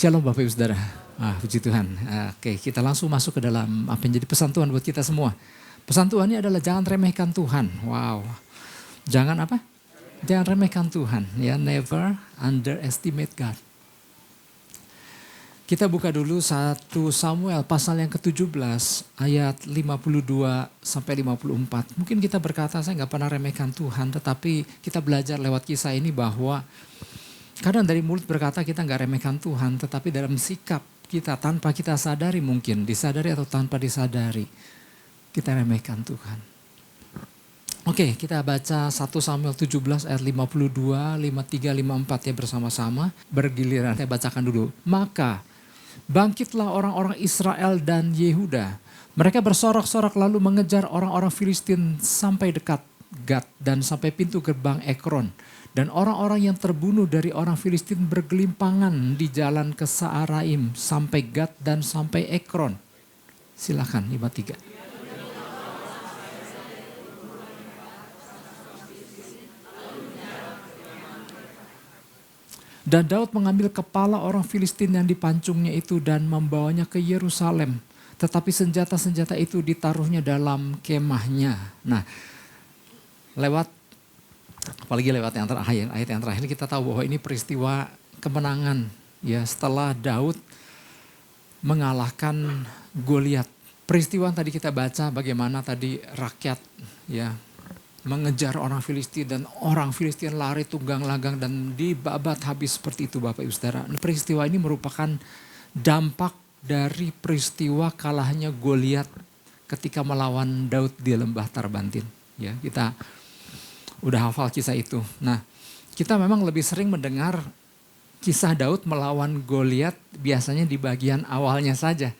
Shalom Bapak Ibu Saudara. Puji Tuhan. Oke, kita langsung masuk ke dalam apa yang jadi pesan Tuhan buat kita semua. Pesan Tuhan ini adalah jangan remehkan Tuhan. Wow. Jangan apa? Jangan remehkan Tuhan. Ya, never underestimate God. Kita buka dulu 1 Samuel pasal yang ke-17 ayat 52 sampai 54. Mungkin kita berkata saya nggak pernah remehkan Tuhan, tetapi kita belajar lewat kisah ini bahwa kadang dari mulut berkata kita nggak remehkan Tuhan, tetapi dalam sikap kita tanpa kita sadari, mungkin disadari atau tanpa disadari, kita remehkan Tuhan. Oke, kita baca 1 Samuel 17 ayat 52, 53, 54 ya bersama-sama. Bergiliran, saya bacakan dulu. Maka bangkitlah orang-orang Israel dan Yehuda. Mereka bersorak-sorak lalu mengejar orang-orang Filistin sampai dekat Gad dan sampai pintu gerbang Ekron. Dan orang-orang yang terbunuh dari orang Filistin bergelimpangan di jalan ke Saaraim sampai Gad dan sampai Ekron. Silakan 53. Dan Daud mengambil kepala orang Filistin yang dipancungnya itu dan membawanya ke Yerusalem. Tetapi senjata-senjata itu ditaruhnya dalam kemahnya. Nah, apalagi lewat ayat yang terakhir kita tahu bahwa ini peristiwa kemenangan ya setelah Daud mengalahkan Goliat. Peristiwa yang tadi kita baca bagaimana tadi rakyat ya mengejar orang Filistin dan orang Filistin lari tunggang langgang dan dibabat habis seperti itu Bapak Ibu Saudara. Peristiwa ini merupakan dampak dari peristiwa kalahnya Goliat ketika melawan Daud di lembah Tarbantin. Ya, kita udah hafal kisah itu. Nah, kita memang lebih sering mendengar kisah Daud melawan Goliat biasanya di bagian awalnya saja.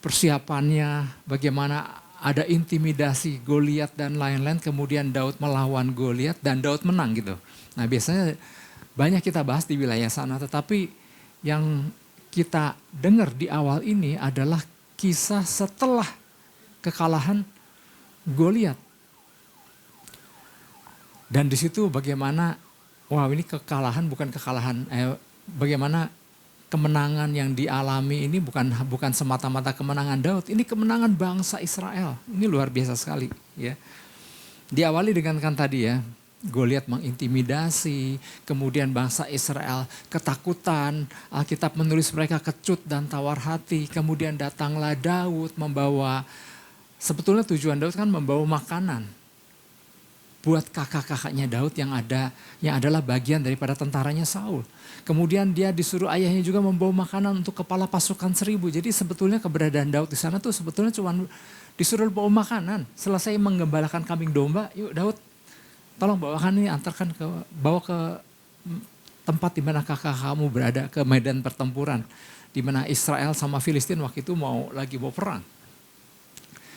Persiapannya, bagaimana ada intimidasi Goliat dan lain-lain, kemudian Daud melawan Goliat dan Daud menang gitu. Nah, biasanya banyak kita bahas di wilayah sana, tetapi yang kita dengar di awal ini adalah kisah setelah kekalahan Goliat. Dan di situ bagaimana, ini kekalahan bukan kekalahan, bagaimana kemenangan yang dialami ini bukan semata-mata kemenangan Daud, ini kemenangan bangsa Israel. Ini luar biasa sekali ya. Diawali dengan kan tadi ya, Goliat mengintimidasi, kemudian bangsa Israel ketakutan, Alkitab menulis mereka kecut dan tawar hati, kemudian datanglah Daud membawa, sebetulnya tujuan Daud kan membawa makanan buat kakak-kakaknya Daud yang adalah bagian daripada tentaranya Saul. Kemudian dia disuruh ayahnya juga membawa makanan untuk kepala pasukan 1000. Jadi sebetulnya keberadaan Daud di sana tuh sebetulnya cuma disuruh bawa makanan. Selesai menggembalakan kambing domba, yuk Daud tolong bawakan ini, bawa ke tempat di mana kakak kamu berada, ke medan pertempuran. Di mana Israel sama Filistin waktu itu lagi mau perang.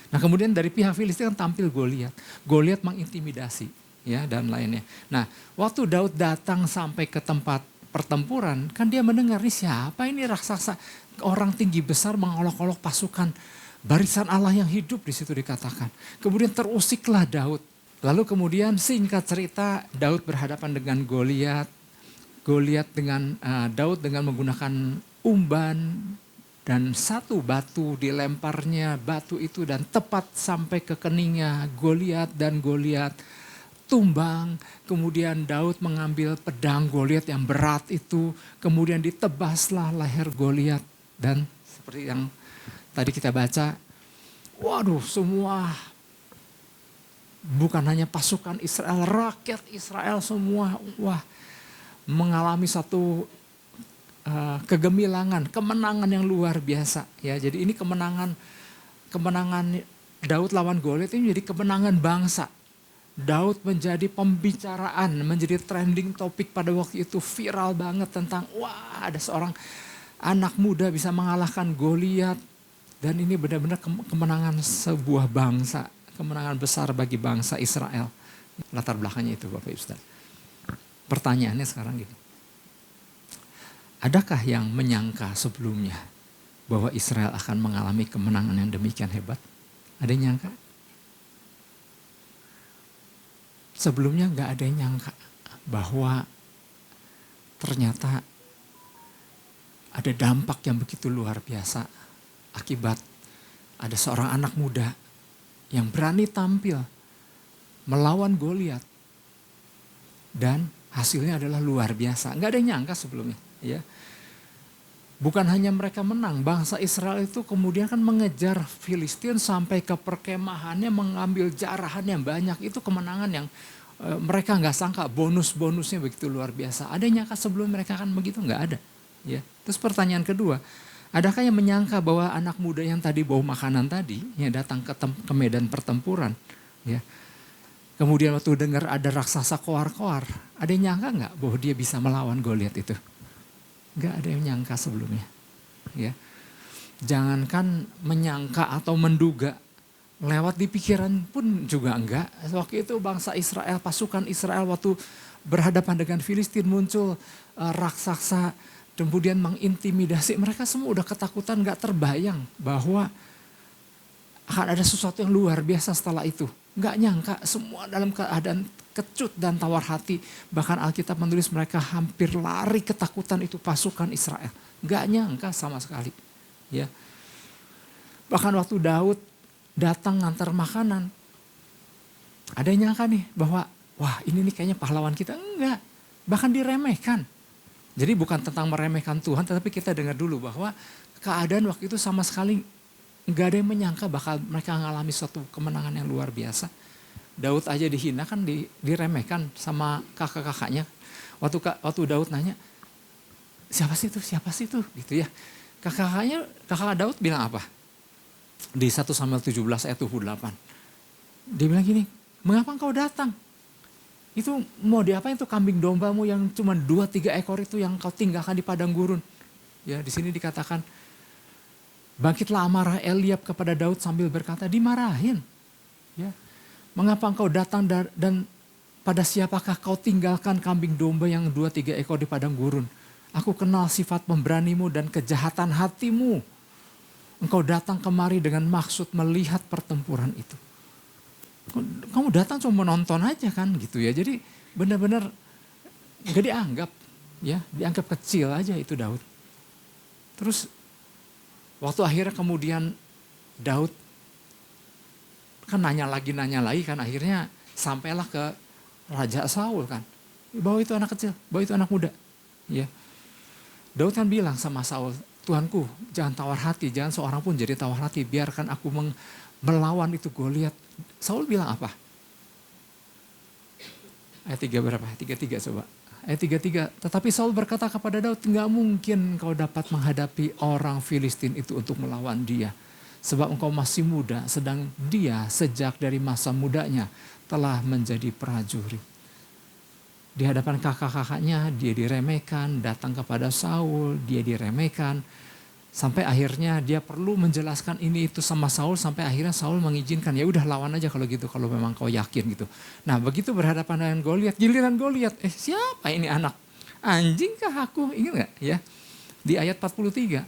Nah, kemudian dari pihak Filistin kan tampil Goliat. Goliat mengintimidasi ya dan lainnya. Nah, waktu Daud datang sampai ke tempat pertempuran, kan dia mendengar nih siapa ini raksasa, orang tinggi besar mengolok-olok pasukan barisan Allah yang hidup, di situ dikatakan. Kemudian terusiklah Daud. Lalu kemudian singkat cerita Daud berhadapan dengan Goliat. Daud dengan menggunakan umban dan satu batu dilemparnya batu itu dan tepat sampai ke keningnya Goliat dan Goliat tumbang. Kemudian Daud mengambil pedang Goliat yang berat itu, kemudian ditebaslah leher Goliat. Dan seperti yang tadi kita baca, semua bukan hanya pasukan Israel, rakyat Israel semua mengalami satu kegemilangan, kemenangan yang luar biasa ya. Jadi ini kemenangan Daud lawan Goliat ini menjadi kemenangan bangsa. Daud menjadi pembicaraan, menjadi trending topik pada waktu itu, viral banget tentang ada seorang anak muda bisa mengalahkan Goliat, dan ini benar-benar kemenangan sebuah bangsa, kemenangan besar bagi bangsa Israel. Latar belakangnya itu Bapak Ibu Saudara. Pertanyaannya sekarang gini. Adakah yang menyangka sebelumnya bahwa Israel akan mengalami kemenangan yang demikian hebat? Ada yang nyangka? Sebelumnya gak ada yang nyangka bahwa ternyata ada dampak yang begitu luar biasa akibat ada seorang anak muda yang berani tampil melawan Goliat dan hasilnya adalah luar biasa. Nggak ada yang nyangka sebelumnya. Ya. Bukan hanya mereka menang, bangsa Israel itu kemudian kan mengejar Filistin sampai ke perkemahannya, mengambil jarahan yang banyak. Itu kemenangan yang mereka nggak sangka, bonus-bonusnya begitu luar biasa. Ada yang nyangka sebelum mereka kan begitu? Nggak ada. Ya. Terus pertanyaan kedua, adakah yang menyangka bahwa anak muda yang tadi bawa makanan tadi, yang datang ke medan pertempuran, ya, kemudian waktu dengar ada raksasa koar-koar, ada yang nyangka nggak bahwa dia bisa melawan Goliat itu? Nggak ada yang nyangka sebelumnya. Ya. Jangankan menyangka atau menduga, lewat di pikiran pun juga enggak. Waktu itu bangsa Israel, pasukan Israel waktu berhadapan dengan Filistin muncul raksasa, kemudian mengintimidasi. Mereka semua udah ketakutan, nggak terbayang bahwa akan ada sesuatu yang luar biasa setelah itu. Nggak nyangka, semua dalam keadaan kecut dan tawar hati. Bahkan Alkitab menulis mereka hampir lari ketakutan itu pasukan Israel. Nggak nyangka sama sekali. Ya. Bahkan waktu Daud datang ngantar makanan, ada yang nyangka nih bahwa wah ini nih kayaknya pahlawan kita. Enggak, bahkan diremehkan. Jadi bukan tentang meremehkan Tuhan, tetapi kita dengar dulu bahwa keadaan waktu itu sama sekali nggak ada yang menyangka bakal mereka mengalami suatu kemenangan yang luar biasa. Daud aja dihina kan, diremehkan sama kakak-kakaknya. Waktu Daud nanya, siapa sih itu gitu ya. Kakak Daud bilang apa? Di 1 Samuel 17 ayat 28. Dia bilang gini, mengapa engkau datang? Itu mau diapain itu kambing dombamu yang cuma 2-3 ekor itu yang kau tinggalkan di padang gurun. Ya, di sini dikatakan, bangkitlah amarah Eliab kepada Daud sambil berkata, dimarahin. Ya. Mengapa engkau datang dan pada siapakah kau tinggalkan kambing domba yang 2-3 ekor di padang gurun? Aku kenal sifat pemberanimu dan kejahatan hatimu. Engkau datang kemari dengan maksud melihat pertempuran itu. Kamu datang cuma menonton aja kan gitu ya. Jadi benar-benar gak dianggap, ya, dianggap kecil aja itu Daud. Terus waktu akhirnya kemudian Daud kan nanya lagi kan, akhirnya sampailah ke Raja Saul kan. Bahwa itu anak kecil, bahwa itu anak muda. Ya. Daud kan bilang sama Saul, Tuanku jangan tawar hati, jangan seorang pun jadi tawar hati, biarkan aku melawan itu Goliat. Saul bilang apa? Ayat 3 berapa? 33 coba. Ayat 33, tetapi Saul berkata kepada Daud, enggak mungkin kau dapat menghadapi orang Filistin itu untuk melawan dia. Sebab engkau masih muda, sedang dia sejak dari masa mudanya telah menjadi prajurit. Di hadapan kakak-kakaknya dia diremehkan, datang kepada Saul, dia diremehkan. Sampai akhirnya dia perlu menjelaskan ini itu sama Saul, sampai akhirnya Saul mengizinkan, ya udah lawan aja kalau gitu, kalau memang kau yakin gitu. Nah begitu berhadapan dengan Goliat, giliran Goliat, siapa ini anak? Anjing kah aku? Ingat gak ya? Di ayat 43,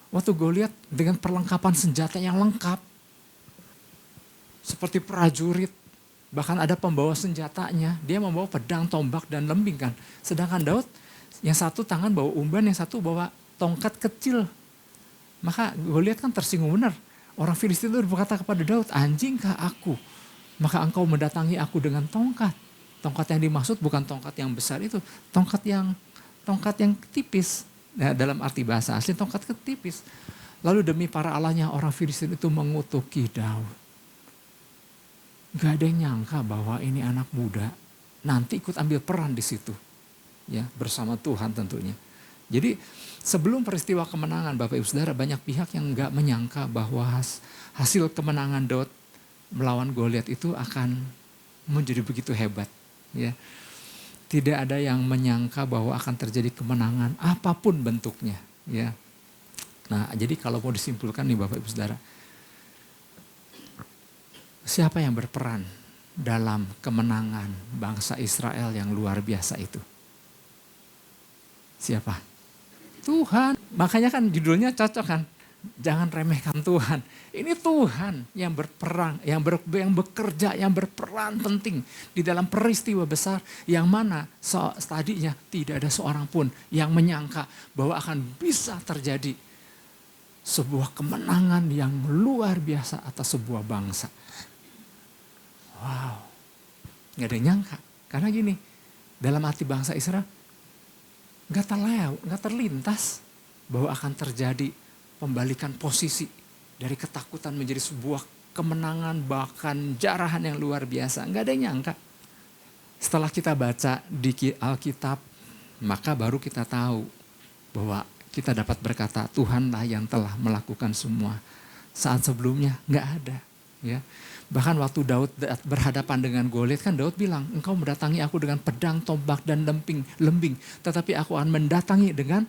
waktu Goliat dengan perlengkapan senjata yang lengkap, seperti prajurit, bahkan ada pembawa senjatanya, dia membawa pedang, tombak dan lembing kan. Sedangkan Daud yang satu tangan bawa umban, yang satu bawa tongkat kecil. Maka Goliat kan tersinggung benar. Orang Filistin itu berkata kepada Daud, anjingkah aku? Maka engkau mendatangi aku dengan tongkat. Tongkat yang dimaksud bukan tongkat yang besar itu, tongkat yang tipis. Nah, dalam arti bahasa asli tongkat tipis. Lalu demi para allahnya orang Filistin itu mengutuki Daud. Gak ada yang nyangka bahwa ini anak muda nanti ikut ambil peran di situ. Ya, bersama Tuhan tentunya. Jadi sebelum peristiwa kemenangan Bapak Ibu Saudara, banyak pihak yang gak menyangka bahwa hasil kemenangan Daud melawan Goliat itu akan menjadi begitu hebat. Ya. Tidak ada yang menyangka bahwa akan terjadi kemenangan apapun bentuknya. Ya. Nah jadi kalau mau disimpulkan nih Bapak Ibu Saudara, siapa yang berperan dalam kemenangan bangsa Israel yang luar biasa itu? Siapa? Tuhan. Makanya kan judulnya cocok kan. Jangan remehkan Tuhan. Ini Tuhan yang berperang, yang bekerja, yang berperan penting di dalam peristiwa besar yang mana tadinya tidak ada seorang pun yang menyangka bahwa akan bisa terjadi sebuah kemenangan yang luar biasa atas sebuah bangsa. Wow, gak ada yang nyangka. Karena gini, dalam hati bangsa Israel gak terlintas bahwa akan terjadi pembalikan posisi dari ketakutan menjadi sebuah kemenangan, bahkan jarahan yang luar biasa. Nggak ada yang nyangka. Setelah kita baca di Alkitab, maka baru kita tahu bahwa kita dapat berkata, Tuhanlah yang telah melakukan semua. Saat sebelumnya nggak ada. Ya. Bahkan waktu Daud berhadapan dengan Goliat, kan Daud bilang, engkau mendatangi aku dengan pedang, tombak, dan lembing. Tetapi aku akan mendatangi dengan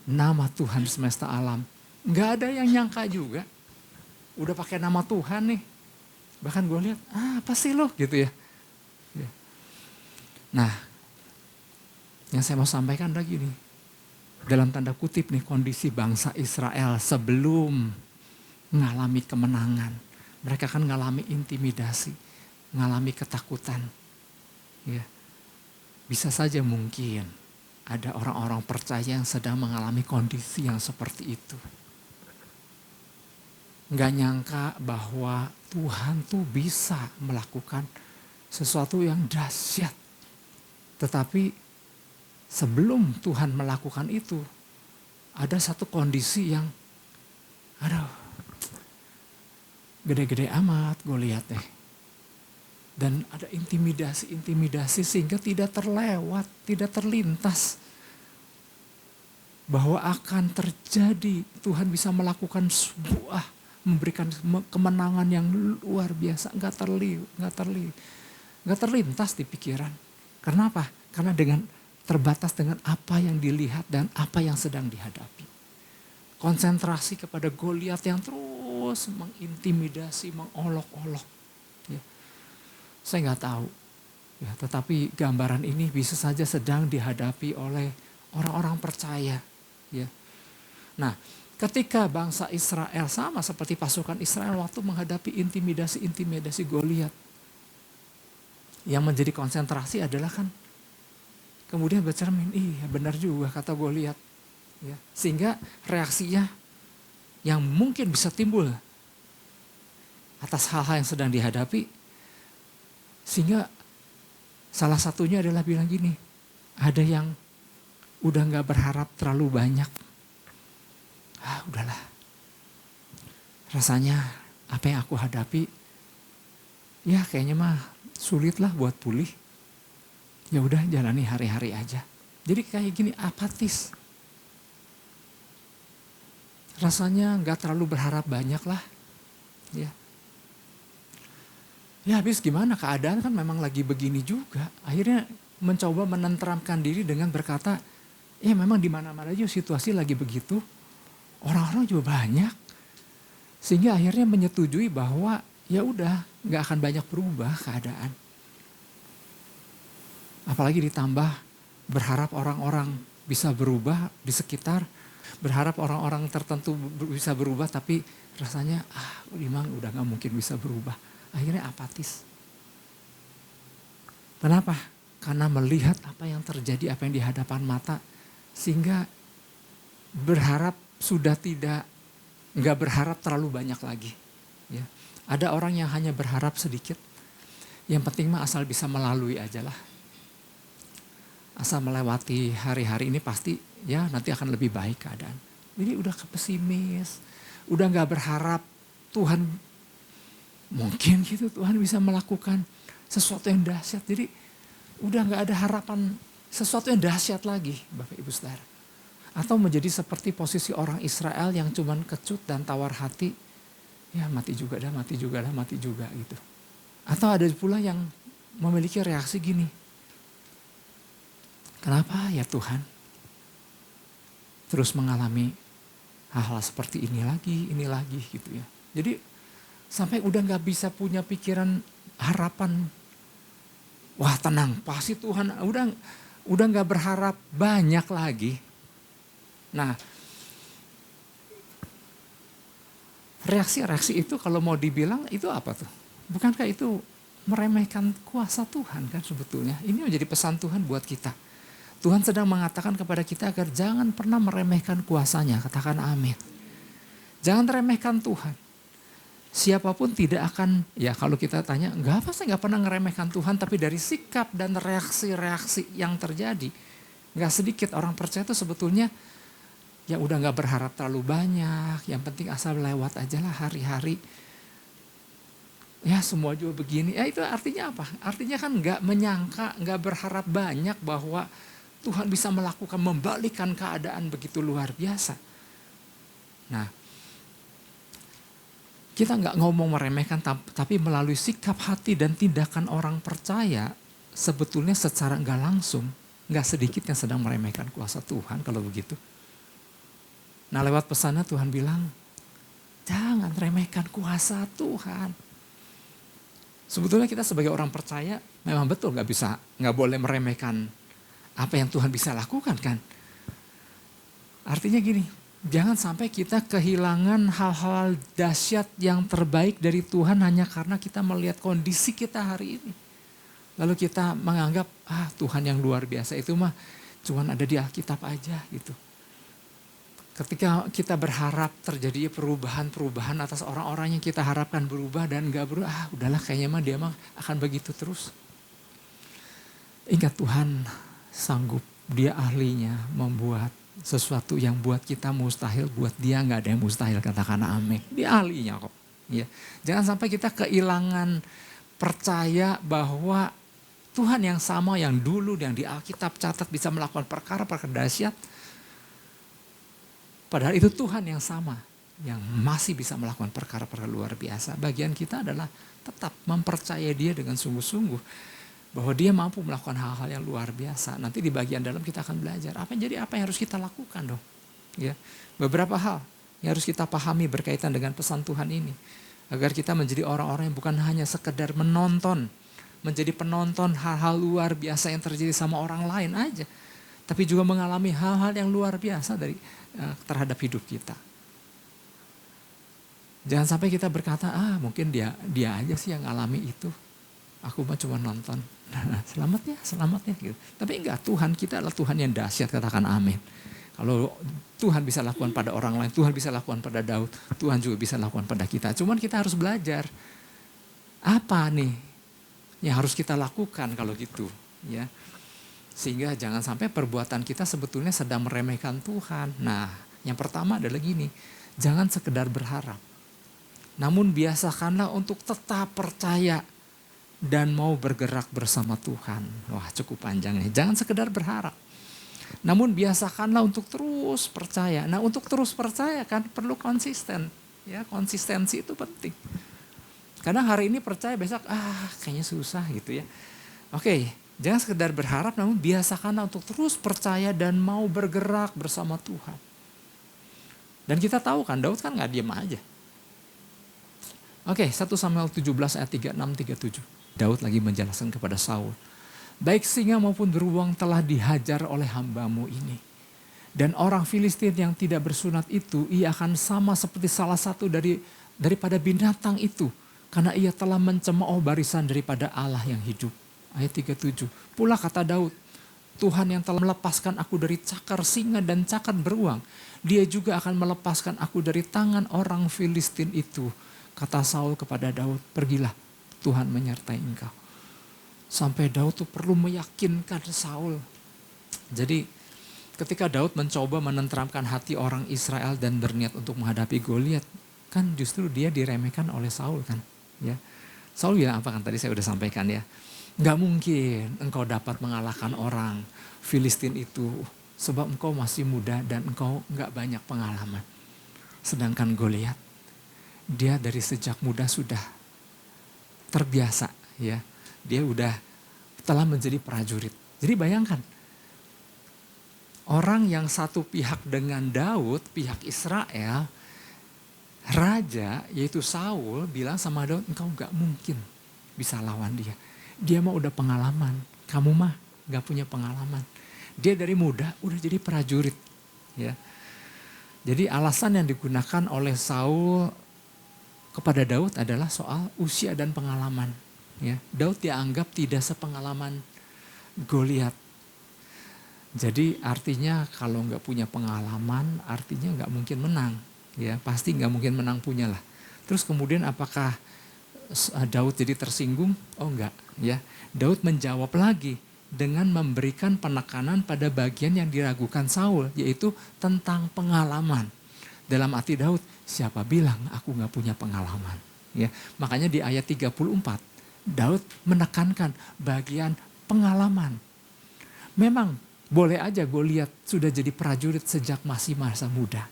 nama Tuhan semesta alam. Nggak ada yang nyangka juga. Udah pakai nama Tuhan nih. Bahkan gue lihat, apa sih lo gitu ya. Nah, yang saya mau sampaikan lagi nih. Dalam tanda kutip nih, kondisi bangsa Israel sebelum mengalami kemenangan. Mereka kan mengalami intimidasi, mengalami ketakutan. Ya. Bisa saja mungkin ada orang-orang percaya yang sedang mengalami kondisi yang seperti itu. Nggak nyangka bahwa Tuhan tuh bisa melakukan sesuatu yang dahsyat. Tetapi sebelum Tuhan melakukan itu, ada satu kondisi yang, gede-gede amat gue lihat deh. Dan ada intimidasi sehingga tidak terlewat, tidak terlintas. Bahwa akan terjadi, Tuhan bisa melakukan memberikan kemenangan yang luar biasa, nggak terlintas di pikiran. Karena apa? Karena terbatas dengan apa yang dilihat dan apa yang sedang dihadapi. Konsentrasi kepada Goliat yang terus mengintimidasi, mengolok-olok. Ya. Saya nggak tahu. Ya, tetapi gambaran ini bisa saja sedang dihadapi oleh orang-orang percaya. Ya. Nah, ketika bangsa Israel sama seperti pasukan Israel waktu menghadapi intimidasi Goliat. Yang menjadi konsentrasi adalah kan kemudian bercermin, iya benar juga kata Goliat. Ya, sehingga reaksinya yang mungkin bisa timbul atas hal-hal yang sedang dihadapi. Sehingga salah satunya adalah bilang gini, ada yang udah gak berharap terlalu banyak. Udahlah. Rasanya apa yang aku hadapi, ya kayaknya mah sulit lah buat pulih. Ya udah jalani hari-hari aja. Jadi kayak gini apatis. Rasanya gak terlalu berharap banyak lah. Ya. Ya habis gimana, keadaan kan memang lagi begini juga. Akhirnya mencoba menenteramkan diri dengan berkata, ya memang di mana-mana aja situasi lagi begitu. Orang-orang juga banyak. Sehingga akhirnya menyetujui bahwa ya udah gak akan banyak berubah keadaan. Apalagi ditambah berharap orang-orang bisa berubah di sekitar. Berharap orang-orang tertentu bisa berubah tapi rasanya memang udah gak mungkin bisa berubah. Akhirnya apatis. Kenapa? Karena melihat apa yang terjadi, apa yang di hadapan mata. Sehingga berharap sudah nggak berharap terlalu banyak lagi. Ya. Ada orang yang hanya berharap sedikit. Yang penting mah asal bisa melalui aja lah. Asal melewati hari-hari ini pasti ya nanti akan lebih baik keadaan. Jadi udah pesimis. Udah nggak berharap Tuhan mungkin gitu Tuhan bisa melakukan sesuatu yang dahsyat. Jadi udah nggak ada harapan sesuatu yang dahsyat lagi Bapak Ibu Saudara. Atau menjadi seperti posisi orang Israel yang cuman kecut dan tawar hati. Ya mati juga gitu. Atau ada pula yang memiliki reaksi gini. Kenapa ya Tuhan terus mengalami hal-hal seperti ini lagi gitu ya. Jadi sampai udah gak bisa punya pikiran harapan. Wah tenang, pasti Tuhan udah gak berharap banyak lagi. Nah, reaksi-reaksi itu kalau mau dibilang itu apa tuh? Bukankah itu meremehkan kuasa Tuhan kan sebetulnya? Ini menjadi pesan Tuhan buat kita. Tuhan sedang mengatakan kepada kita agar jangan pernah meremehkan kuasanya. Katakan amin. Jangan remehkan Tuhan. Siapapun tidak akan, ya kalau kita tanya, enggak apa, saya enggak pernah ngeremehkan Tuhan, tapi dari sikap dan reaksi-reaksi yang terjadi, enggak sedikit orang percaya itu sebetulnya, ya udah enggak berharap terlalu banyak, yang penting asal lewat aja lah hari-hari. Ya semua juga begini, ya itu artinya apa? Artinya kan enggak menyangka, enggak berharap banyak bahwa Tuhan bisa melakukan, membalikkan keadaan begitu luar biasa. Nah, kita nggak ngomong meremehkan, tapi melalui sikap hati dan tindakan orang percaya, sebetulnya secara nggak langsung, nggak sedikit yang sedang meremehkan kuasa Tuhan kalau begitu. Nah lewat pesannya Tuhan bilang, jangan remehkan kuasa Tuhan. Sebetulnya kita sebagai orang percaya, memang betul nggak boleh meremehkan apa yang Tuhan bisa lakukan kan. Artinya gini, jangan sampai kita kehilangan hal-hal dahsyat yang terbaik dari Tuhan hanya karena kita melihat kondisi kita hari ini. Lalu kita menganggap, Tuhan yang luar biasa itu mah cuman ada di Alkitab aja gitu. Ketika kita berharap terjadi perubahan-perubahan atas orang-orang yang kita harapkan berubah dan gak berubah, udahlah kayaknya mah dia mah akan begitu terus. Ingat Tuhan sanggup, dia ahlinya membuat sesuatu yang buat kita mustahil, buat dia nggak ada yang mustahil, katakan amin. Dia ahlinya kok. Ya. Jangan sampai kita kehilangan percaya bahwa Tuhan yang sama yang dulu yang di Alkitab catat bisa melakukan perkara-perkara dahsyat. Padahal itu Tuhan yang sama yang masih bisa melakukan perkara-perkara luar biasa. Bagian kita adalah tetap mempercayai dia dengan sungguh-sungguh. Bahwa dia mampu melakukan hal-hal yang luar biasa. Nanti di bagian dalam kita akan belajar. Apa yang harus kita lakukan dong. Ya, beberapa hal yang harus kita pahami berkaitan dengan pesan Tuhan ini. Agar kita menjadi orang-orang yang bukan hanya sekedar menonton. Menjadi penonton hal-hal luar biasa yang terjadi sama orang lain aja. Tapi juga mengalami hal-hal yang luar biasa terhadap hidup kita. Jangan sampai kita berkata, mungkin dia aja sih yang alami itu. Aku mah cuma nonton. Selamat ya. Gitu. Tapi enggak, Tuhan kita adalah Tuhan yang dahsyat, katakan amin. Kalau Tuhan bisa lakukan pada orang lain, Tuhan bisa lakukan pada Daud, Tuhan juga bisa lakukan pada kita. Cuman kita harus belajar. Apa nih yang harus kita lakukan kalau gitu. Ya. Sehingga jangan sampai perbuatan kita sebetulnya sedang meremehkan Tuhan. Nah yang pertama adalah gini, jangan sekedar berharap. Namun biasakanlah untuk tetap percaya dan mau bergerak bersama Tuhan. Wah cukup panjang nih. Jangan sekedar berharap. Namun biasakanlah untuk terus percaya. Nah untuk terus percaya kan perlu konsisten. Ya konsistensi itu penting. Kadang hari ini percaya besok kayaknya susah gitu ya. Oke, jangan sekedar berharap namun biasakanlah untuk terus percaya dan mau bergerak bersama Tuhan. Dan kita tahu kan Daud kan gak diam aja. Oke, 1 Samuel 17 ayat 36-37. Daud lagi menjelaskan kepada Saul. Baik singa maupun beruang telah dihajar oleh hambamu ini. Dan orang Filistin yang tidak bersunat itu, ia akan sama seperti salah satu daripada binatang itu. Karena ia telah mencemooh barisan daripada Allah yang hidup. Ayat 37. Pula kata Daud, Tuhan yang telah melepaskan aku dari cakar singa dan cakar beruang. Dia juga akan melepaskan aku dari tangan orang Filistin itu. Kata Saul kepada Daud, pergilah. Tuhan menyertai engkau. Sampai Daud tuh perlu meyakinkan Saul. Jadi ketika Daud mencoba menenteramkan hati orang Israel dan berniat untuk menghadapi Goliat, kan justru dia diremehkan oleh Saul kan. Ya. Saul bilang apa kan tadi saya udah sampaikan ya. Gak mungkin engkau dapat mengalahkan orang Filistin itu sebab engkau masih muda dan engkau gak banyak pengalaman. Sedangkan Goliat, dia dari sejak muda sudah terbiasa ya. Dia udah telah menjadi prajurit. Jadi bayangkan. Orang yang satu pihak dengan Daud, pihak Israel, raja yaitu Saul bilang sama Daud, engkau gak mungkin bisa lawan dia. Dia mah udah pengalaman, kamu mah gak punya pengalaman. Dia dari muda udah jadi prajurit. Ya. Jadi alasan yang digunakan oleh Saul kepada Daud adalah soal usia dan pengalaman. Ya, Daud dianggap tidak sepengalaman Goliat. Jadi artinya kalau nggak punya pengalaman, artinya nggak mungkin menang. Ya, pasti nggak mungkin menang punya lah. Terus kemudian apakah Daud jadi tersinggung? Oh enggak, ya. Daud menjawab lagi dengan memberikan penekanan pada bagian yang diragukan Saul, yaitu tentang pengalaman. Dalam hati Daud, siapa bilang aku nggak punya pengalaman? Ya, makanya di ayat 34, Daud menekankan bagian pengalaman. Memang boleh aja Goliat sudah jadi prajurit sejak masih masa muda.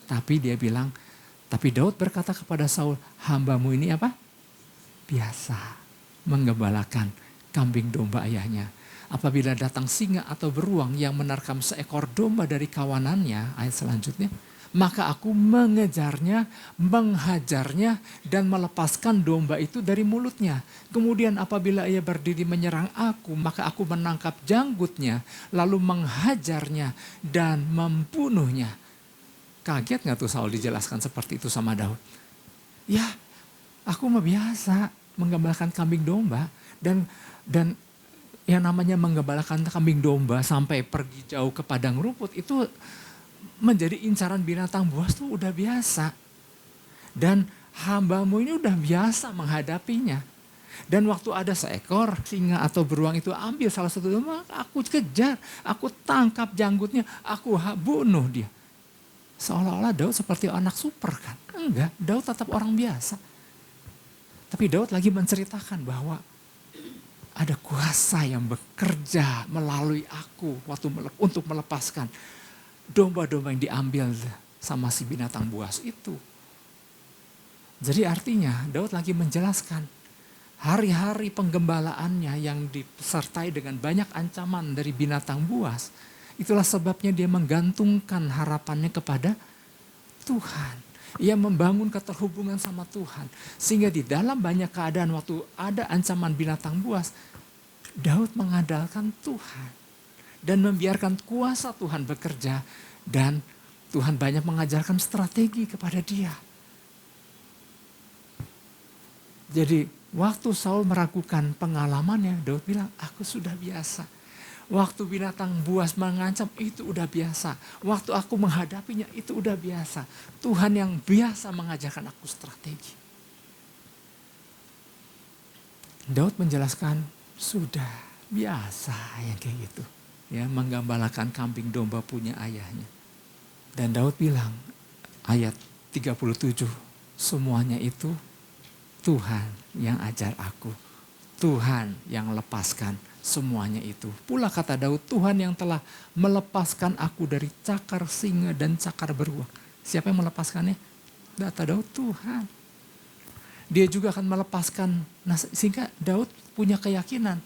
Tapi dia bilang, tapi Daud berkata kepada Saul, hambamu ini apa? Biasa menggembalakan kambing domba ayahnya. Apabila datang singa atau beruang yang menerkam seekor domba dari kawanannya, ayat selanjutnya, maka aku mengejarnya, menghajarnya, dan melepaskan domba itu dari mulutnya. Kemudian apabila ia berdiri menyerang aku, maka aku menangkap janggutnya, lalu menghajarnya dan membunuhnya. Kaget gak tuh Saul dijelaskan seperti itu sama Daud? Ya, aku mah biasa menggembalakan kambing domba. Dan yang namanya menggembalakan kambing domba sampai pergi jauh ke padang rumput itu menjadi incaran binatang buas tuh udah biasa. Dan hambamu ini udah biasa menghadapinya. Dan waktu ada seekor singa atau beruang itu ambil salah satu domba, aku kejar, aku tangkap janggutnya, aku bunuh dia. Seolah-olah Daud seperti anak super kan? Enggak, Daud tetap orang biasa. Tapi Daud lagi menceritakan bahwa ada kuasa yang bekerja melalui aku untuk melepaskan domba-domba yang diambil sama si binatang buas itu. Jadi artinya Daud lagi menjelaskan hari-hari penggembalaannya yang disertai dengan banyak ancaman dari binatang buas. Itulah sebabnya dia menggantungkan harapannya kepada Tuhan. Ia membangun keterhubungan sama Tuhan. Sehingga di dalam banyak keadaan waktu ada ancaman binatang buas, Daud mengandalkan Tuhan. Dan membiarkan kuasa Tuhan bekerja. Dan Tuhan banyak mengajarkan strategi kepada dia. Jadi waktu Saul meragukan pengalamannya, Daud bilang, aku sudah biasa. Waktu binatang buas mengancam, itu udah biasa. Waktu aku menghadapinya, itu udah biasa. Tuhan yang biasa mengajarkan aku strategi. Daud menjelaskan, sudah biasa yang kayak gitu. Ya, menggembalakan kambing domba punya ayahnya. Dan Daud bilang, ayat 37, semuanya itu Tuhan yang ajar aku. Tuhan yang lepaskan semuanya itu. Pula kata Daud, Tuhan yang telah melepaskan aku dari cakar singa dan cakar beruang. Siapa yang melepaskannya? Kata Daud, Tuhan. Dia juga akan melepaskan. Nah, sehingga Daud punya keyakinan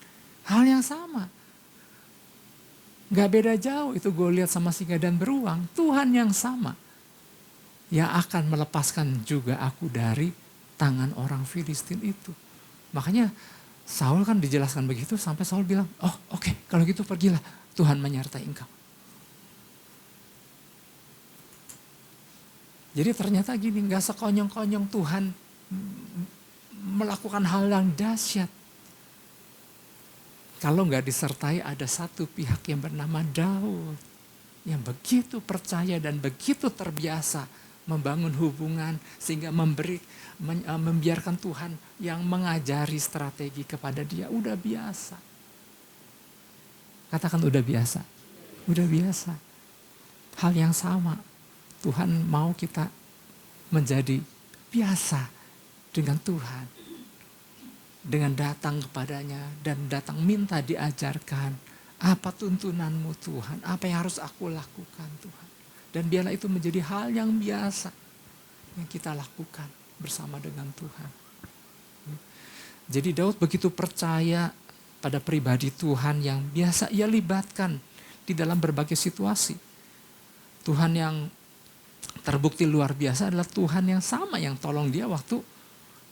hal yang sama. Gak beda jauh itu Goliat sama singa dan beruang. Tuhan yang sama. Yang akan melepaskan juga aku dari tangan orang Filistin itu. Makanya Saul kan dijelaskan begitu sampai Saul bilang, oh oke, kalau gitu pergilah, Tuhan menyertai engkau. Jadi ternyata gini, gak sekonyong-konyong Tuhan melakukan hal yang dahsyat. Kalau gak disertai ada satu pihak yang bernama Daud. Yang begitu percaya dan begitu terbiasa membangun hubungan sehingga membiarkan Tuhan yang mengajari strategi kepada dia. Udah biasa. Katakan udah biasa. Udah biasa. Hal yang sama. Tuhan mau kita menjadi biasa dengan Tuhan. Dengan datang kepadanya dan datang minta diajarkan. Apa tuntunanmu Tuhan? Apa yang harus aku lakukan Tuhan? Dan biarlah itu menjadi hal yang biasa yang kita lakukan bersama dengan Tuhan. Jadi Daud begitu percaya pada pribadi Tuhan yang biasa ia libatkan di dalam berbagai situasi. Tuhan yang terbukti luar biasa adalah Tuhan yang sama yang tolong dia waktu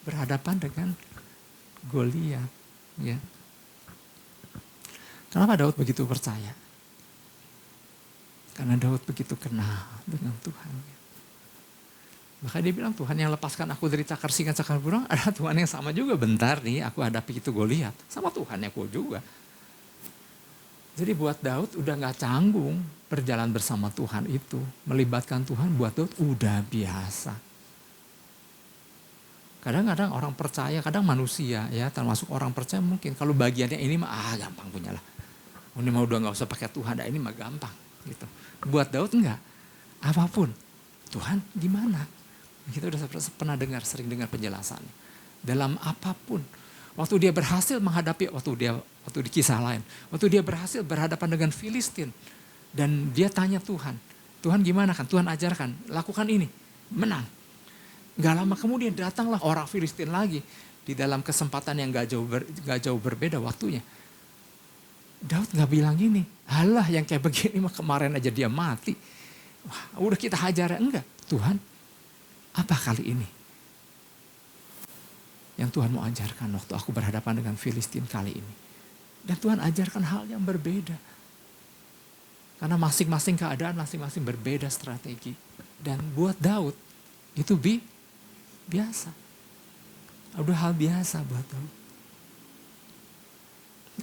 berhadapan dengan Goliat. Ya. Kenapa Daud begitu percaya? Karena Daud begitu kenal dengan Tuhan. Maka dia bilang, Tuhan yang lepaskan aku dari cakar singa cakar burung adalah Tuhan yang sama juga. Bentar nih aku hadapi itu Goliat. Sama Tuhan aku juga. Jadi buat Daud udah gak canggung berjalan bersama Tuhan itu. Melibatkan Tuhan buat Daud udah biasa. Kadang-kadang orang percaya, kadang manusia ya, termasuk orang percaya mungkin. Kalau bagiannya ini mah gampang punyalah. Ini mah udah gak usah pakai Tuhan, ini mah gampang gitu. Buat Daud enggak. Apapun, Tuhan gimana? Kita udah pernah dengar, sering dengar penjelasannya. Dalam apapun. Waktu dia berhasil menghadapi, waktu di kisah lain. Waktu dia berhasil berhadapan dengan Filistin. Dan dia tanya Tuhan. Tuhan gimana kan? Tuhan ajarkan, lakukan ini. Menang. Gak lama kemudian datanglah orang Filistin lagi. Di dalam kesempatan yang gak jauh berbeda waktunya. Daud gak bilang gini. Alah yang kayak begini mah kemarin aja dia mati. Wah, udah kita hajar. Enggak. Tuhan, apa kali ini yang Tuhan mau ajarkan waktu aku berhadapan dengan Filistin kali ini. Dan Tuhan ajarkan hal yang berbeda. Karena masing-masing keadaan, masing-masing berbeda strategi. Dan buat Daud, itu biasa. Udah hal biasa buat Daud.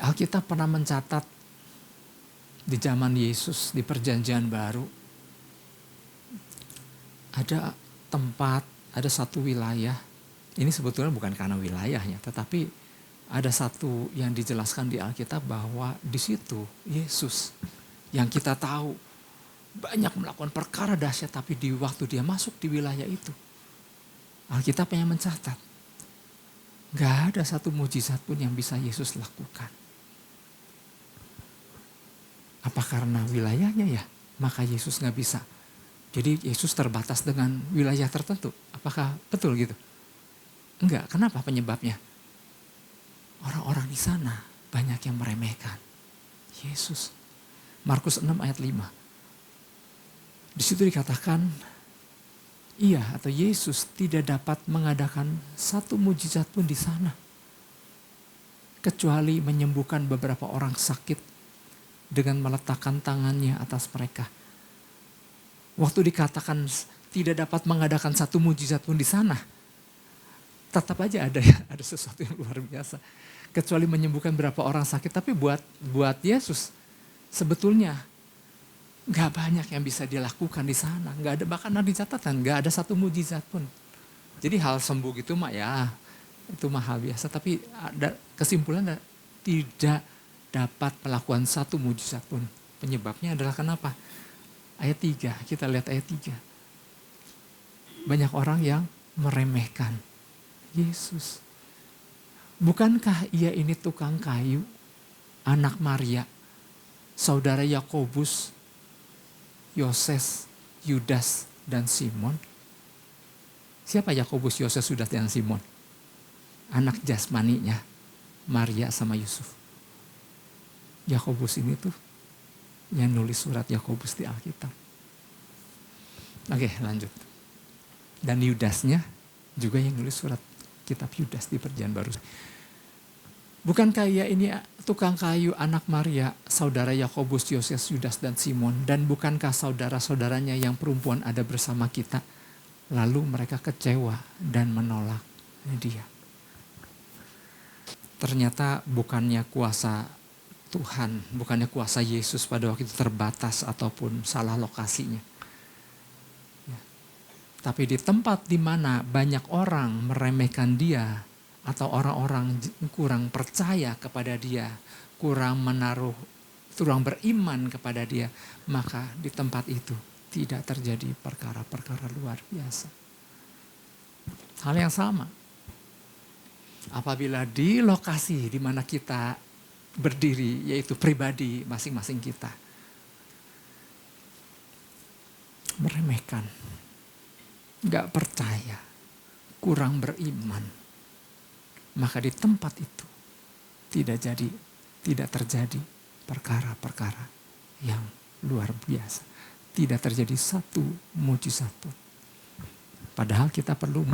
Alkitab pernah mencatat di zaman Yesus, di perjanjian baru. Ada tempat, ada satu wilayah, ini sebetulnya bukan karena wilayahnya, tetapi ada satu yang dijelaskan di Alkitab bahwa di situ Yesus yang kita tahu banyak melakukan perkara dahsyat, tapi di waktu dia masuk di wilayah itu, Alkitab yang mencatat, gak ada satu mujizat pun yang bisa Yesus lakukan. Apa karena wilayahnya ya? Maka Yesus gak bisa. Jadi Yesus terbatas dengan wilayah tertentu. Apakah betul gitu? Enggak. Kenapa penyebabnya? Orang-orang di sana banyak yang meremehkan Yesus. Markus 6 ayat 5. Di situ dikatakan, ia atau Yesus tidak dapat mengadakan satu mujizat pun di sana. Kecuali menyembuhkan beberapa orang sakit dengan meletakkan tangannya atas mereka. Waktu dikatakan tidak dapat mengadakan satu mujizat pun di sana, tetap aja ada sesuatu yang luar biasa. Kecuali menyembuhkan berapa orang sakit, tapi buat Yesus sebetulnya gak banyak yang bisa dilakukan di sana. Gak ada, bahkan di catatan gak ada satu mujizat pun. Jadi hal sembuh gitu mah ya, itu mah hal biasa. Tapi ada kesimpulan tidak dapat melakukan satu mujizat pun. Penyebabnya adalah kenapa? Ayat 3, kita lihat ayat 3. Banyak orang yang meremehkan Yesus. Bukankah ia ini tukang kayu, anak Maria, saudara Yakobus, Yoses, Yudas, dan Simon? Siapa Yakobus, Yoses, Yudas, dan Simon? Anak jasmaninya, Maria sama Yusuf. Yakobus ini tuh yang nulis surat Yakobus di Alkitab. Oke, lanjut. Dan Yudasnya juga yang nulis surat kitab Yudas di Perjanjian Baru. Bukankah ia ini tukang kayu, anak Maria, saudara Yakobus, Yoses, Yudas, dan Simon? Dan bukankah saudara-saudaranya yang perempuan ada bersama kita? Lalu mereka kecewa dan menolak dia. Ternyata bukannya kuasa Tuhan, bukannya kuasa Yesus pada waktu itu terbatas ataupun salah lokasinya. Ya. Tapi di tempat di mana banyak orang meremehkan dia, atau orang-orang kurang percaya kepada dia, kurang beriman kepada dia, maka di tempat itu tidak terjadi perkara-perkara luar biasa. Hal yang sama, apabila di lokasi di mana kita berdiri, yaitu pribadi masing-masing kita, meremehkan, gak percaya, kurang beriman, maka di tempat itu tidak terjadi perkara-perkara yang luar biasa. Tidak terjadi satu mujizat pun. Padahal kita perlu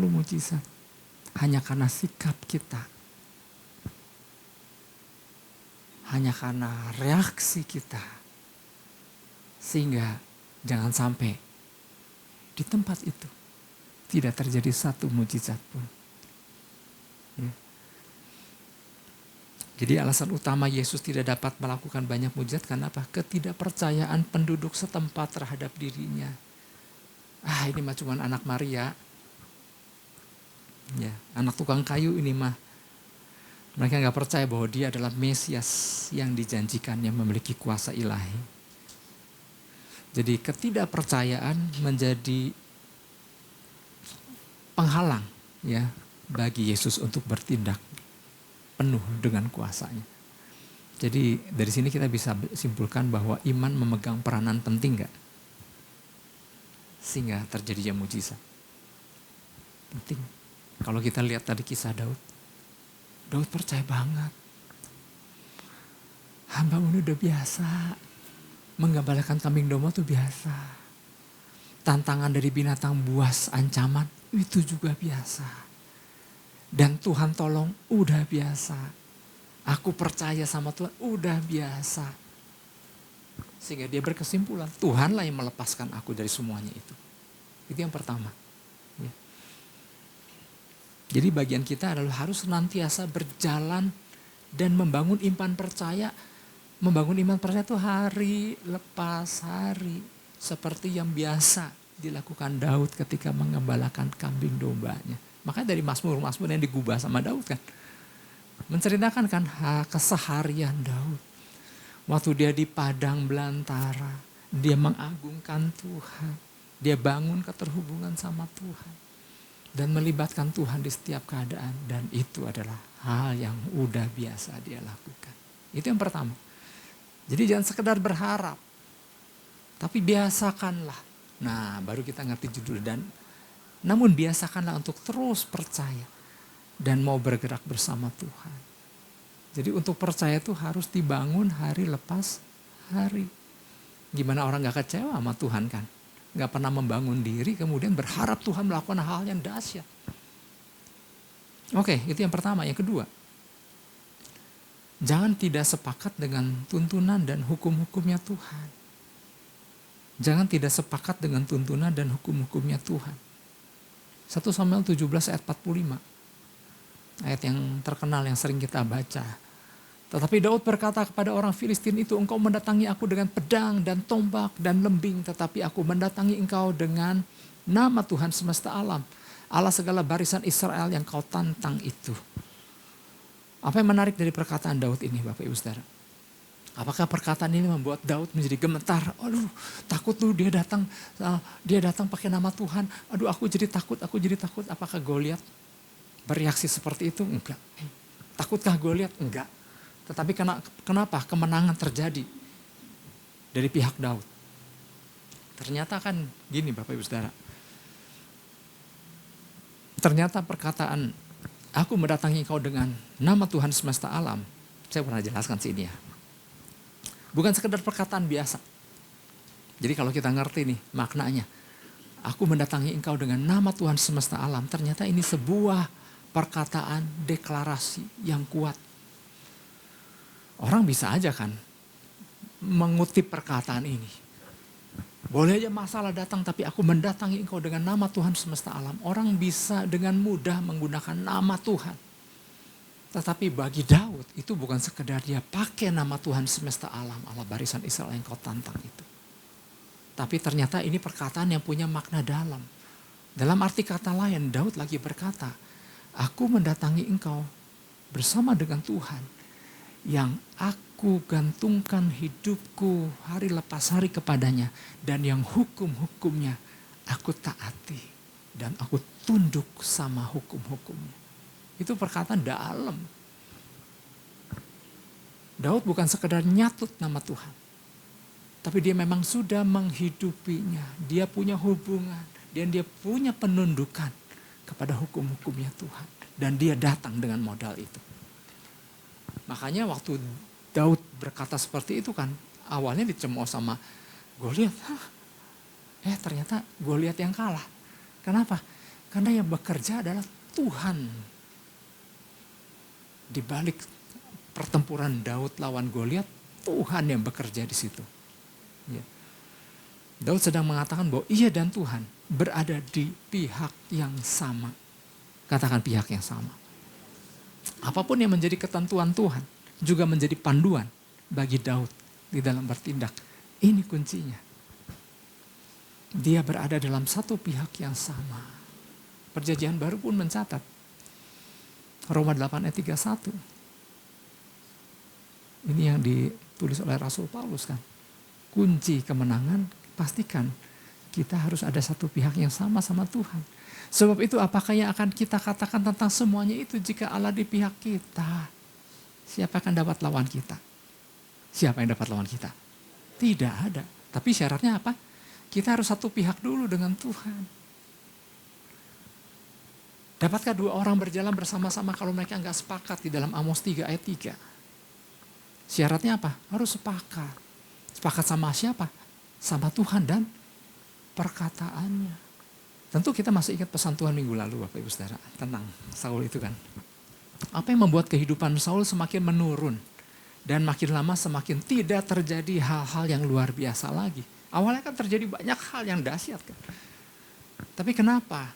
mujizat. Hanya karena sikap kita, hanya karena reaksi kita, sehingga jangan sampai Di tempat itu tidak terjadi satu mujizat pun. Ya. Jadi alasan utama Yesus tidak dapat melakukan banyak mujizat karena apa? Ketidakpercayaan penduduk setempat terhadap dirinya. Ini mah cuma anak Maria. Ya, anak tukang kayu ini mah. Mereka nggak percaya bahwa dia adalah Mesias yang dijanjikan, yang memiliki kuasa ilahi. Jadi ketidakpercayaan menjadi penghalang ya bagi Yesus untuk bertindak penuh dengan kuasanya. Jadi dari sini kita bisa simpulkan bahwa iman memegang peranan penting gak? Sehingga terjadinya mujizat. Penting. Kalau kita lihat tadi kisah Daud. Daud percaya banget. Hamba ini udah biasa. Menggembalakan kambing domba itu biasa. Tantangan dari binatang buas ancaman itu juga biasa. Dan Tuhan tolong udah biasa. Aku percaya sama Tuhan udah biasa. Sehingga dia berkesimpulan Tuhanlah yang melepaskan aku dari semuanya itu. Itu yang pertama. Ya. Jadi bagian kita adalah harus senantiasa berjalan dan membangun iman percaya. Membangun iman percaya itu hari lepas hari. Seperti yang biasa dilakukan Daud ketika mengembalakan kambing dombanya. Makanya dari Mazmur-Mazmur yang digubah sama Daud kan. Menceritakan kan keseharian Daud. Waktu dia di padang belantara. Dia mengagungkan Tuhan. Dia bangun keterhubungan sama Tuhan. Dan melibatkan Tuhan di setiap keadaan. Dan itu adalah hal yang udah biasa dia lakukan. Itu yang pertama. Jadi jangan sekedar berharap. Tapi biasakanlah. Nah baru kita ngerti judul dan namun biasakanlah untuk terus percaya dan mau bergerak bersama Tuhan. Jadi untuk percaya itu harus dibangun hari lepas hari. Gimana orang gak kecewa sama Tuhan kan? Gak pernah membangun diri kemudian berharap Tuhan melakukan hal yang dahsyat. Oke, itu yang pertama. Yang kedua, jangan tidak sepakat dengan tuntunan dan hukum-hukumnya Tuhan. Jangan tidak sepakat dengan tuntunan dan hukum-hukumnya Tuhan. 1 Samuel 17 ayat 45. Ayat yang terkenal yang sering kita baca. Tetapi Daud berkata kepada orang Filistin itu, engkau mendatangi aku dengan pedang dan tombak dan lembing. Tetapi aku mendatangi engkau dengan nama Tuhan semesta alam. Allah segala barisan Israel yang kau tantang itu. Apa yang menarik dari perkataan Daud ini Bapak Ibu Saudara? Apakah perkataan ini membuat Daud menjadi gemetar? Aduh, takut tuh dia datang pakai nama Tuhan. Aduh, aku jadi takut. Apakah Goliat bereaksi seperti itu? Enggak. Takutkah Goliat? Enggak. Tetapi kenapa kemenangan terjadi dari pihak Daud? Ternyata kan gini Bapak Ibu Saudara. Ternyata perkataan aku mendatangi kau dengan nama Tuhan semesta alam. Saya pernah jelaskan sini ya. Bukan sekedar perkataan biasa. Jadi kalau kita ngerti nih maknanya. Aku mendatangi engkau dengan nama Tuhan semesta alam. Ternyata ini sebuah perkataan deklarasi yang kuat. Orang bisa aja kan mengutip perkataan ini. Boleh aja masalah datang tapi aku mendatangi engkau dengan nama Tuhan semesta alam. Orang bisa dengan mudah menggunakan nama Tuhan. Tetapi bagi Daud itu bukan sekedar dia pakai nama Tuhan semesta alam, Allah barisan Israel yang kau tantang itu. Tapi ternyata ini perkataan yang punya makna dalam. Dalam arti kata lain Daud lagi berkata, aku mendatangi engkau bersama dengan Tuhan yang aku gantungkan hidupku hari lepas hari kepadanya dan yang hukum-hukumnya aku taati dan aku tunduk sama hukum-hukumnya. Itu perkataan dalam. Daud bukan sekedar nyatut nama Tuhan. Tapi dia memang sudah menghidupinya. Dia punya hubungan. Dan dia punya penundukan kepada hukum-hukumnya Tuhan. Dan dia datang dengan modal itu. Makanya waktu Daud berkata seperti itu kan. Awalnya dicemooh sama Goliat. Ternyata Goliat yang kalah. Kenapa? Karena yang bekerja adalah Tuhan. Di balik pertempuran Daud lawan Goliat, Tuhan yang bekerja di situ. Ya. Daud sedang mengatakan bahwa iya dan Tuhan, berada di pihak yang sama. Katakan pihak yang sama. Apapun yang menjadi ketentuan Tuhan juga menjadi panduan bagi Daud di dalam bertindak. Ini kuncinya. Dia berada dalam satu pihak yang sama. Perjanjian Baru pun mencatat. Roma 8 ayat 31. Ini yang ditulis oleh Rasul Paulus kan. Kunci kemenangan, pastikan kita harus ada satu pihak yang sama Tuhan. Sebab itu apakah yang akan kita katakan tentang semuanya itu jika Allah di pihak kita? Siapa akan dapat lawan kita? Siapa yang dapat lawan kita? Tidak ada. Tapi syaratnya apa? Kita harus satu pihak dulu dengan Tuhan. Dapatkah dua orang berjalan bersama-sama kalau mereka nggak sepakat di dalam Amos 3 ayat 3? Syaratnya apa? Harus sepakat. Sepakat sama siapa? Sama Tuhan dan perkataannya. Tentu kita masih ingat pesan Tuhan minggu lalu Bapak Ibu Saudara. Tentang Saul itu kan. Apa yang membuat kehidupan Saul semakin menurun. Dan makin lama semakin tidak terjadi hal-hal yang luar biasa lagi. Awalnya kan terjadi banyak hal yang dahsyat kan. Tapi kenapa?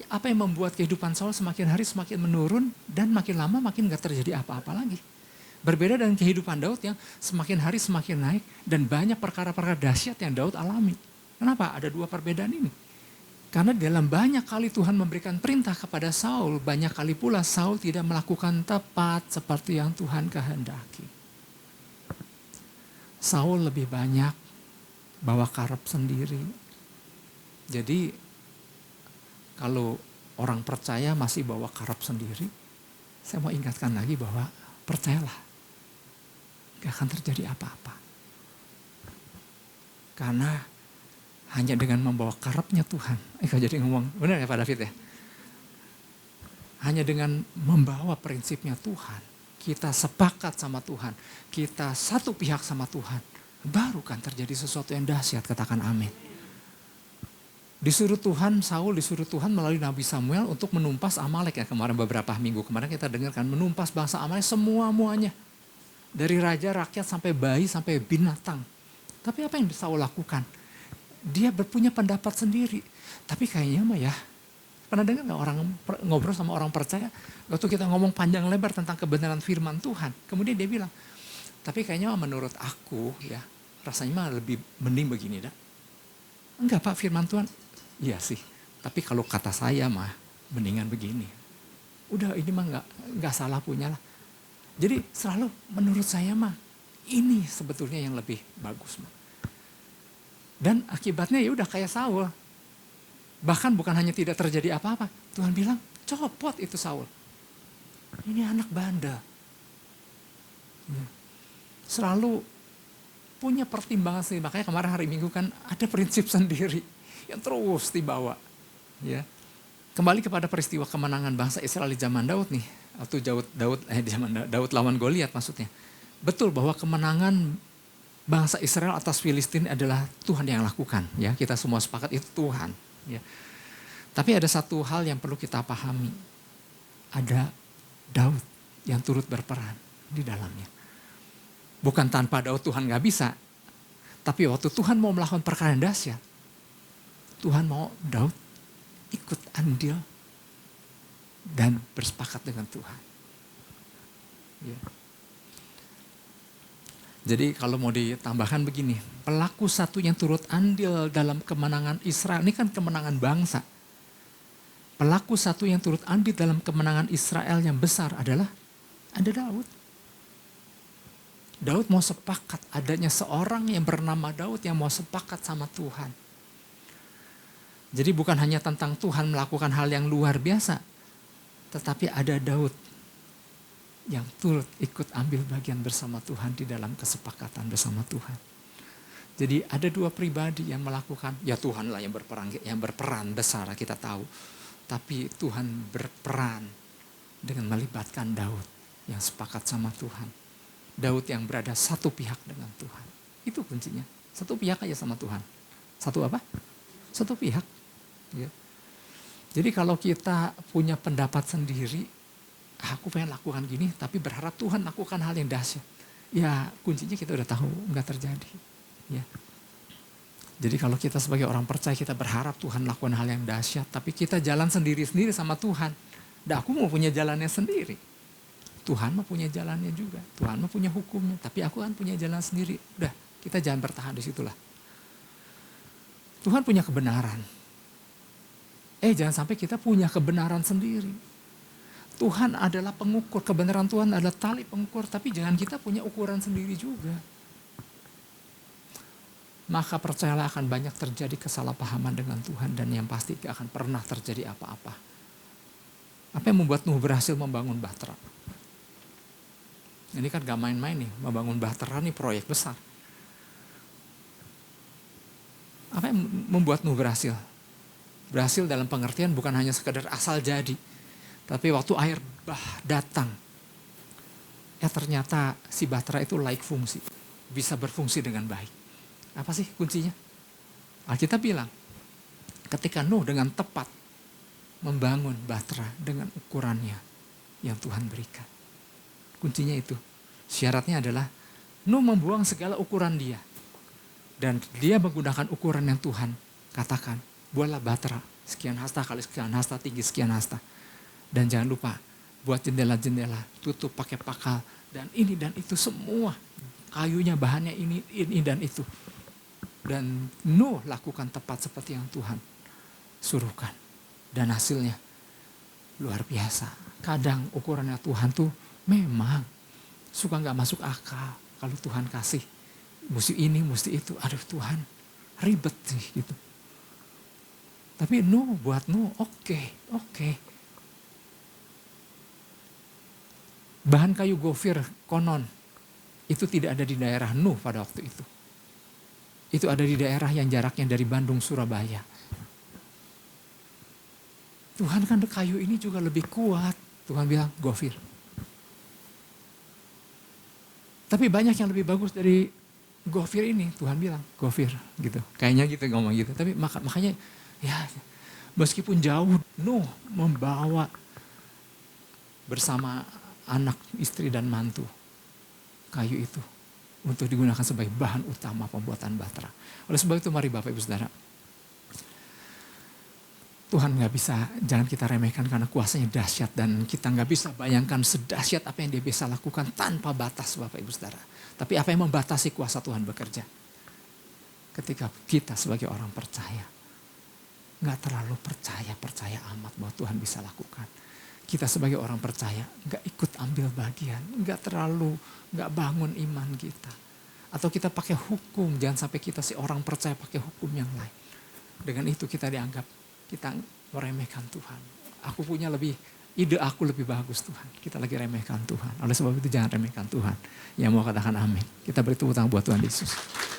Apa yang membuat kehidupan Saul semakin hari semakin menurun. Dan makin lama makin gak terjadi apa-apa lagi. Berbeda dengan kehidupan Daud yang semakin hari semakin naik dan banyak perkara-perkara dahsyat yang Daud alami. Kenapa? Ada dua perbedaan ini. Karena dalam banyak kali Tuhan memberikan perintah kepada Saul, banyak kali pula Saul tidak melakukan tepat seperti yang Tuhan kehendaki. Saul lebih banyak bawa karep sendiri. Jadi kalau orang percaya masih bawa karep sendiri, saya mau ingatkan lagi bahwa percayalah. Gak akan terjadi apa-apa. Karena hanya dengan membawa karepnya Tuhan. Kau jadi ngomong, benar ya Pak David ya? Hanya dengan membawa prinsipnya Tuhan. Kita sepakat sama Tuhan. Kita satu pihak sama Tuhan. Baru kan terjadi sesuatu yang dahsyat, katakan amin. Disuruh Tuhan, Saul disuruh Tuhan melalui Nabi Samuel untuk menumpas Amalek ya. Kemarin beberapa minggu kemarin kita dengarkan menumpas bangsa Amalek semua-muanya. Dari raja, rakyat, sampai bayi, sampai binatang. Tapi apa yang Saul lakukan? Dia berpunya pendapat sendiri. Tapi kayaknya mah ya, pernah dengar gak orang ngobrol sama orang percaya? Waktu kita ngomong panjang lebar tentang kebenaran firman Tuhan. Kemudian dia bilang, tapi kayaknya menurut aku ya, rasanya mah lebih mending begini dah. Enggak Pak, firman Tuhan. Iya sih, tapi kalau kata saya mah mendingan begini. Udah ini mah gak salah punya lah. Jadi selalu menurut saya mah ini sebetulnya yang lebih bagus mah. Dan akibatnya ya udah kayak Saul. Bahkan bukan hanya tidak terjadi apa-apa. Tuhan bilang copot itu Saul. Ini anak bandel. Selalu punya pertimbangan sendiri. Makanya kemarin hari Minggu kan ada prinsip sendiri yang terus dibawa. Ya. Kembali kepada peristiwa kemenangan bangsa Israel di zaman Daud nih. Waktu Daud lawan Goliat maksudnya. Betul bahwa kemenangan bangsa Israel atas Filistin adalah Tuhan yang lakukan. Ya, kita semua sepakat itu Tuhan. Ya. Tapi ada satu hal yang perlu kita pahami. Ada Daud yang turut berperan di dalamnya. Bukan tanpa Daud Tuhan gak bisa. Tapi waktu Tuhan mau melakukan perkara yang dahsyat. Tuhan mau Daud ikut andil dan bersepakat dengan Tuhan. Ya. Jadi kalau mau ditambahkan begini, pelaku satu yang turut andil dalam kemenangan Israel, ini kan kemenangan bangsa. Pelaku satu yang turut andil dalam kemenangan Israel yang besar adalah ada Daud. Daud mau sepakat, adanya seorang yang bernama Daud yang mau sepakat sama Tuhan. Jadi bukan hanya tentang Tuhan melakukan hal yang luar biasa, tetapi ada Daud yang turut ikut ambil bagian bersama Tuhan di dalam kesepakatan bersama Tuhan. Jadi ada dua pribadi yang melakukan, ya Tuhanlah yang berperan besar kita tahu. Tapi Tuhan berperan dengan melibatkan Daud yang sepakat sama Tuhan. Daud yang berada satu pihak dengan Tuhan. Itu kuncinya. Satu pihak aja sama Tuhan. Satu apa? Satu pihak. Ya. Jadi kalau kita punya pendapat sendiri, aku pengen lakukan gini, tapi berharap Tuhan lakukan hal yang dahsyat. Ya kuncinya kita udah tahu nggak terjadi. Ya. Jadi kalau kita sebagai orang percaya kita berharap Tuhan lakukan hal yang dahsyat. Tapi kita jalan sendiri-sendiri sama Tuhan. Dan aku mau punya jalannya sendiri. Tuhan mah punya jalannya juga. Tuhan mah punya hukumnya. Tapi aku kan punya jalan sendiri. Udah, kita jangan bertahan di situlah. Tuhan punya kebenaran. Jangan sampai kita punya kebenaran sendiri. Tuhan adalah pengukur. Kebenaran Tuhan adalah tali pengukur. Tapi jangan kita punya ukuran sendiri juga. Maka percayalah akan banyak terjadi kesalahpahaman dengan Tuhan. Dan yang pasti gak akan pernah terjadi apa-apa. Apa yang membuat Nuh berhasil membangun Bahtera? Ini kan gak main-main nih. Membangun Bahtera nih proyek besar. Apa yang membuat Nuh berhasil? Berhasil dalam pengertian bukan hanya sekedar asal jadi. Tapi waktu air bah datang. Ternyata si Bahtera itu laik fungsi. Bisa berfungsi dengan baik. Apa sih kuncinya? Alkitab bilang, ketika Nuh dengan tepat membangun Bahtera dengan ukurannya yang Tuhan berikan. Kuncinya itu. Syaratnya adalah Nuh membuang segala ukuran dia. Dan dia menggunakan ukuran yang Tuhan katakan. Buatlah Bahtera sekian hasta kali sekian hasta, tinggi sekian hasta. Dan jangan lupa buat jendela-jendela, tutup pakai pakal. Dan ini dan itu semua. Kayunya, bahannya ini dan itu. Dan Nuh lakukan tepat seperti yang Tuhan suruhkan. Dan hasilnya luar biasa. Kadang ukurannya Tuhan tuh memang suka gak masuk akal. Kalau Tuhan kasih mesti ini, mesti itu. Aduh Tuhan ribet sih gitu. Tapi Nuh buat Nuh oke. Bahan kayu gofir konon itu tidak ada di daerah Nuh pada waktu itu. Itu ada di daerah yang jaraknya dari Bandung, Surabaya. Tuhan kan kayu ini juga lebih kuat. Tuhan bilang gofir. Tapi banyak yang lebih bagus dari gofir ini. Tuhan bilang gofir gitu. Kayaknya gitu ngomong gitu. Tapi makanya ya meskipun jauh Nuh membawa bersama anak, istri dan mantu kayu itu. Untuk digunakan sebagai bahan utama pembuatan Bahtera. Oleh sebab itu mari Bapak Ibu Saudara. Tuhan gak bisa, jangan kita remehkan karena kuasanya dahsyat. Dan kita gak bisa bayangkan sedahsyat apa yang dia bisa lakukan tanpa batas Bapak Ibu Saudara. Tapi apa yang membatasi kuasa Tuhan bekerja? Ketika kita sebagai orang percaya. Gak terlalu percaya amat bahwa Tuhan bisa lakukan. Kita sebagai orang percaya gak ikut ambil bagian. Gak bangun iman kita. Atau kita pakai hukum. Jangan sampai kita si orang percaya pakai hukum yang lain. Dengan itu kita dianggap kita meremehkan Tuhan. Ide aku lebih bagus Tuhan. Kita lagi remehkan Tuhan. Oleh sebab itu jangan remehkan Tuhan. Yang mau katakan amin. Kita beri tepuk tangan buat Tuhan Yesus.